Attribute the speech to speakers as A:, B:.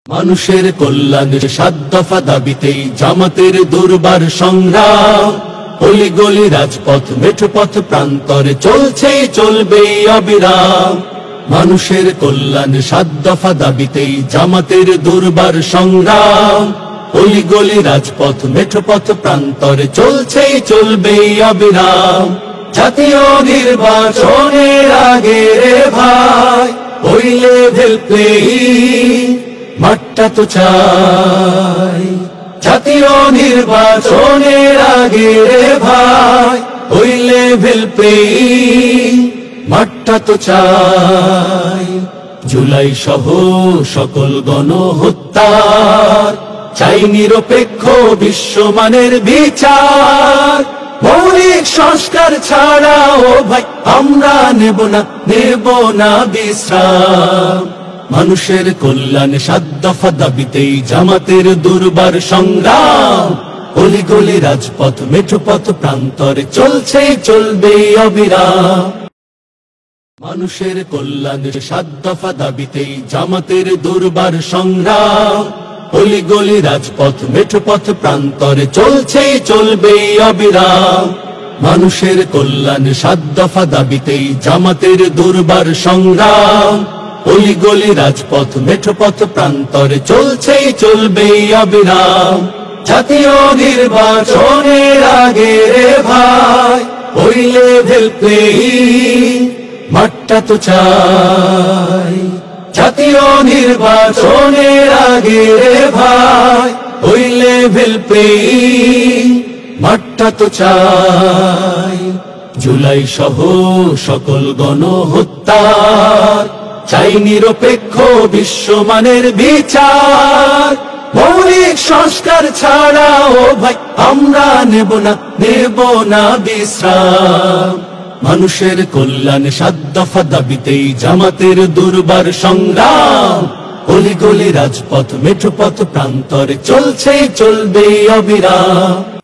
A: মানুষের কল্যাণের ৭ দফা দাবিতেই জামাতের দুর্বার সংগ্রাম। অলিগলি রাজপথ মেঠোপথ প্রান্তরে চলছেই চলবেই অবিরাম। মানুষের কল্যাণের ৭ দফা দাবিতেই জামাতের দুর্বার সংগ্রাম। অলিগলি রাজপথ মেঠোপথ প্রান্তরে চলছেই চলবেই অবিরাম। জাতীয় নির্বাচনের আগে রে ভাই ওই লেভেল প্লেয়িং মাঠটা তো চাই। জাতীয় নির্বাচনের আগে রে ভাই ওই লেভেল প্লেয়িং মাঠটা তো চাই। জুলাই সহ সকল গণহত্যার চাই নিরপেক্ষ বিশ্বমানের বিচার। মৌলিক সংস্কার ছাড়া ও ভাই আমরা নেব না বিশ্রাম। মানুষের কল্যাণে ৭ দফা দাবিতেই জামাতের দুর্বার সংগ্রাম। অলিগলি রাজপথ মেঠোপথ প্রান্তরে চলছে চলবে অবিরাম। মানুষের কল্যাণে ৭ দফা দাবিতেই জামাতের দুর্বার সংগ্রাম। অলিগলি রাজপথ মেঠোপথ প্রান্তরে চলছে চলবে অবিরাম। মানুষের কল্যাণে ৭ দফা দাবিতেই জামাতের দুর্বার সংগ্রাম। অলিগলি রাজপথ মেঠোপথ প্রান্তরে চলছে চলবে অবিরাম। জাতীয় নির্বাচনের আগে রে ভাই ওই লেভেল প্লেয়িং মাঠটা তো চাই। জাতীয় নির্বাচনের আগে রে ভাই ওই লেভেল প্লেয়িং মাঠটা তো চাই। জুলাই সহ সকল গণহত্যার চাই নিরপেক্ষ বিশ্বমানের বিচার। মৌলিক সংস্কার ছাড়া ও ভাই আমরা নেব না বিশ্রাম। মানুষের কল্যাণে ৭ দফা দাবিতেই জামাতের দুর্বার সংগ্রাম। অলিগলি রাজপথ মেঠোপথ প্রান্তরে চলছে চলবে অবিরাম।